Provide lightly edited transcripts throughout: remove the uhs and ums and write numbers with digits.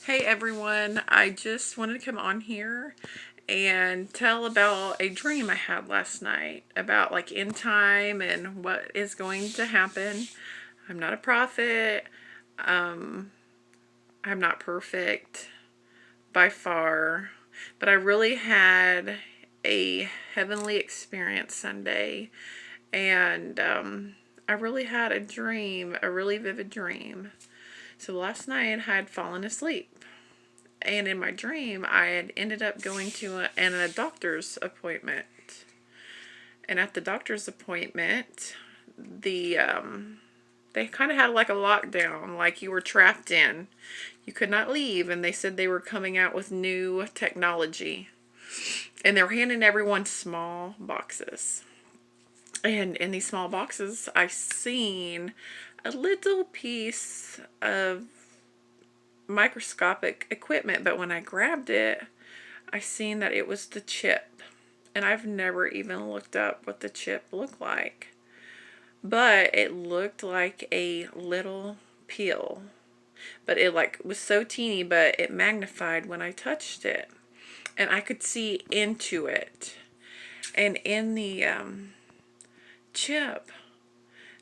Hey everyone, I just wanted to come on here and tell about a dream I had last night about like end time and what is going to happen. I'm not a prophet. I'm not perfect by far, but I really had a heavenly experience Sunday, and I really had a dream, a really vivid dream. So last night I had fallen asleep. And in my dream, I had ended up going to a doctor's appointment. And at the doctor's appointment, they kind of had like a lockdown, like you were trapped in. You could not leave, and they said they were coming out with new technology. And they were handing everyone small boxes. And in these small boxes, I seen a little piece of microscopic equipment, but when I grabbed it, I seen that it was the chip. And I've never even looked up what the chip looked like. But it looked like a little peel. But it like was so teeny, but it magnified when I touched it. And I could see into it. And in the chip,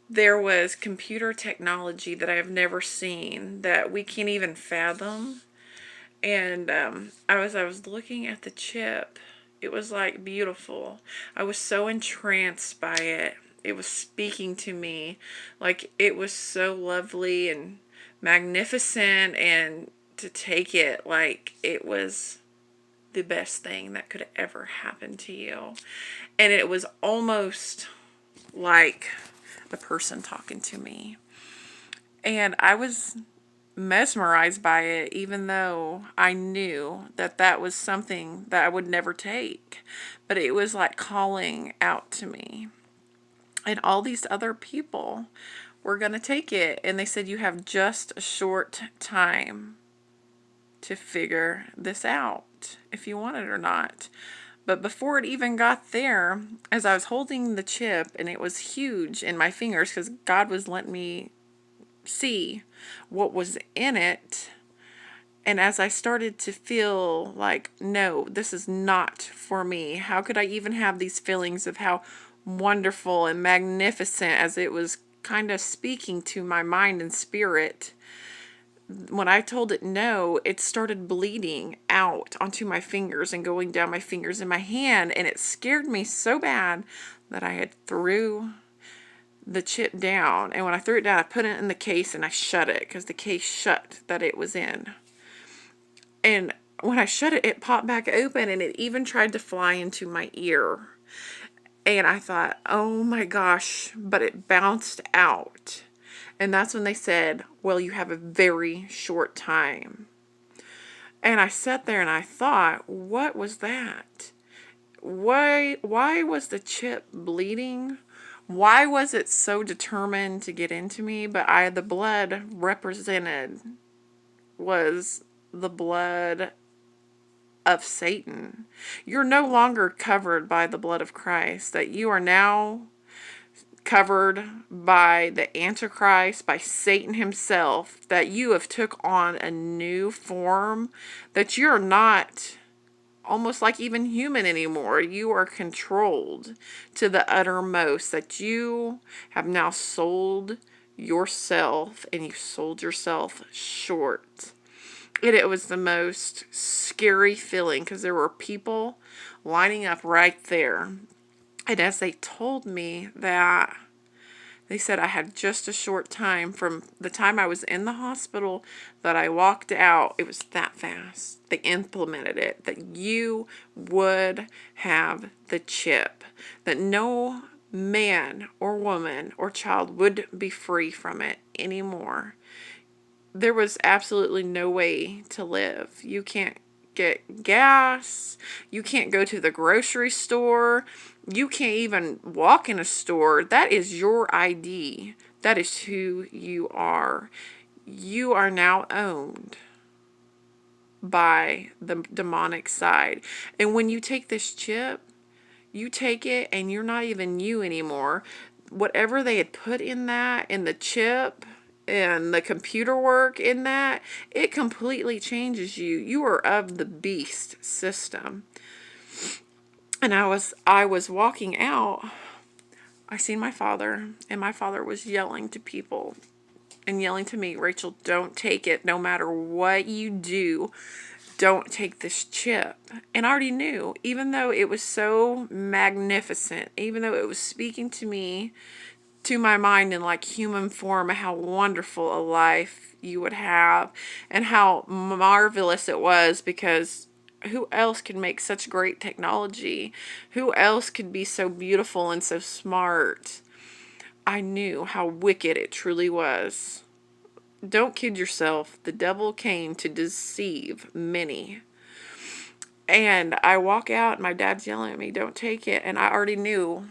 there was computer technology that I have never seen, that we can't even fathom. And I was looking at the chip. It was like beautiful. I was so entranced by it. It was speaking to me. Like it was so lovely and magnificent, and to take it like it was the best thing that could ever happen to you. And it was almost like a person talking to me. And I was mesmerized by it, even though I knew that that was something that I would never take. But it was like calling out to me. And all these other people were going to take it. And they said, you have just a short time to figure this out, if you want it or not. But before it even got there, as I was holding the chip, and it was huge in my fingers because God was letting me see what was in it, and as I started to feel like, no, this is not for me. How could I even have these feelings of how wonderful and magnificent, as it was kind of speaking to my mind and spirit? When I told it no, it started bleeding out onto my fingers and going down my fingers in my hand, and it scared me so bad that I had threw the chip down. And when I threw it down, I put it in the case and I shut it, because the case shut that it was in. And when I shut it, it popped back open, and it even tried to fly into my ear. And I thought, oh my gosh, but it bounced out. And that's when they said, well, you have a very short time. And I sat there and I thought, what was that? Why was the chip bleeding? Why was it so determined to get into me? But the blood represented was the blood of Satan. You're no longer covered by the blood of Christ, that you are now covered by the Antichrist, by Satan himself, that you have took on a new form, that you're not almost like even human anymore. You are controlled to the uttermost, that you have now sold yourself, and you sold yourself short. It was the most scary feeling, because there were people lining up right there. And as they told me that, they said I had just a short time from the time I was in the hospital that I walked out. It was that fast. They implemented it, that you would have the chip, that no man or woman or child would be free from it anymore. There was absolutely no way to live. You can't get gas. You can't go to the grocery store. You can't even walk in a store. That is your ID. That is who you are. You are now owned by the demonic side. And when you take this chip, you take it and you're not even you anymore. Whatever they had put in the chip, and the computer work in that, it completely changes you. You are of the beast system. And I was walking out. I seen my father, and my father was yelling to people and yelling to me, Rachel, don't take it. No matter what you do, don't take this chip. And I already knew, even though it was so magnificent, even though it was speaking to me, to my mind in like human form, how wonderful a life you would have and how marvelous it was, because who else could make such great technology? Who else could be so beautiful and so smart? I knew how wicked it truly was. Don't kid yourself. The devil came to deceive many. And I walk out and my dad's yelling at me, don't take it. And I already knew.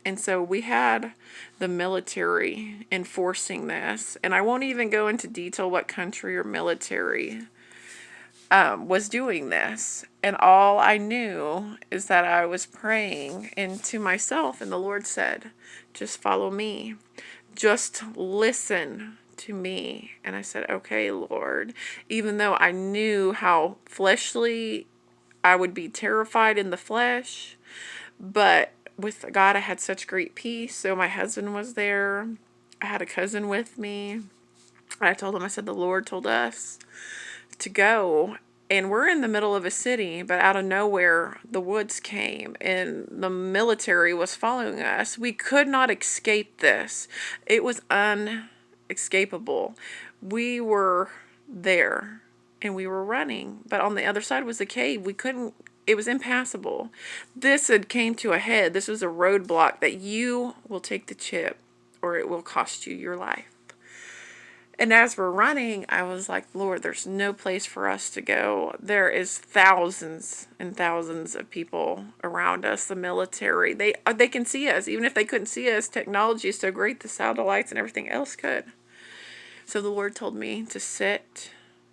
And so we had the military enforcing this. And I won't even go into detail what country or military was doing this. And all I knew is that I was praying into myself. And the Lord said, just follow me. Just listen to me. And I said, okay, Lord. Even though I knew how fleshly I would be terrified in the flesh. But with God, I had such great peace. So my husband was there. I had a cousin with me. I told him, I said, the Lord told us to go. And we're in the middle of a city, but out of nowhere, the woods came and the military was following us. We could not escape this. It was unescapable. We were there and we were running, but on the other side was the cave. We couldn't, it was impassable. This had came to a head. This was a roadblock that you will take the chip or it will cost you your life. And as we're running, I was like, Lord, there's no place for us to go. There is thousands and thousands of people around us, the military. They can see us. Even if they couldn't see us, technology is so great, the satellites and everything else could. So the Lord told me to sit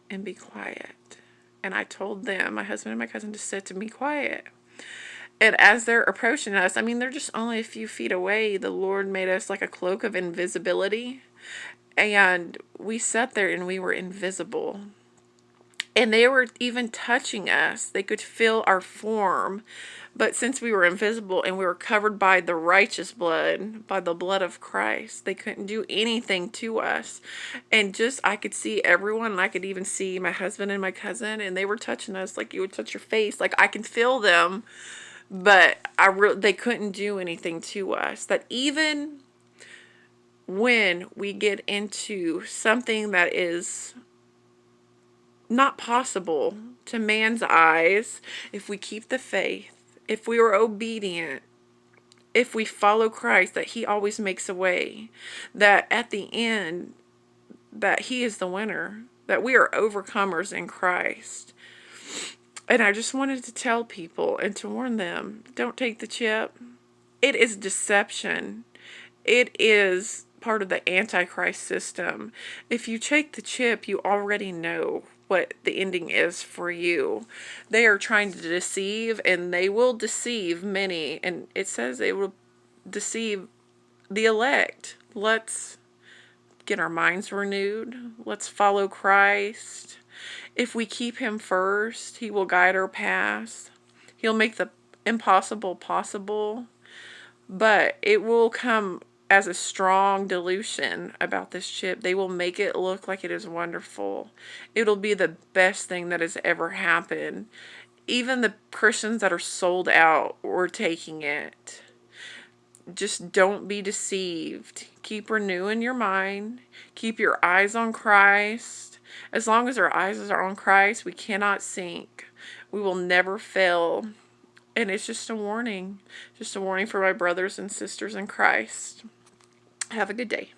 and be quiet. And I told them, my husband and my cousin, to sit and be quiet. And as they're approaching us, I mean, they're just only a few feet away. The Lord made us like a cloak of invisibility. And we sat there and we were invisible. And they were even touching us. They could feel our form. But since we were invisible and we were covered by the righteous blood, by the blood of Christ, they couldn't do anything to us. And just, I could see everyone, and I could even see my husband and my cousin, and they were touching us like you would touch your face. Like I can feel them, but they couldn't do anything to us. That even when we get into something that is not possible to man's eyes, if we keep the faith, if we are obedient, if we follow Christ, that he always makes a way, that at the end, that he is the winner, that we are overcomers in Christ. And I just wanted to tell people and to warn them, don't take the chip. It is deception. It is part of the Antichrist system. If you take the chip, you already know what the ending is for you. They are trying to deceive, and they will deceive many. And it says they will deceive the elect. Let's get our minds renewed. Let's follow Christ. If we keep him first, he will guide our path. He'll make the impossible possible. But it will come as a strong delusion about this chip. They will make it look like it is wonderful. It'll be the best thing that has ever happened. Even the Christians that are sold out were taking it. Just don't be deceived. Keep renewing your mind. Keep your eyes on Christ. As long as our eyes are on Christ, we cannot sink. We will never fail. And it's just a warning. Just a warning for my brothers and sisters in Christ. Have a good day.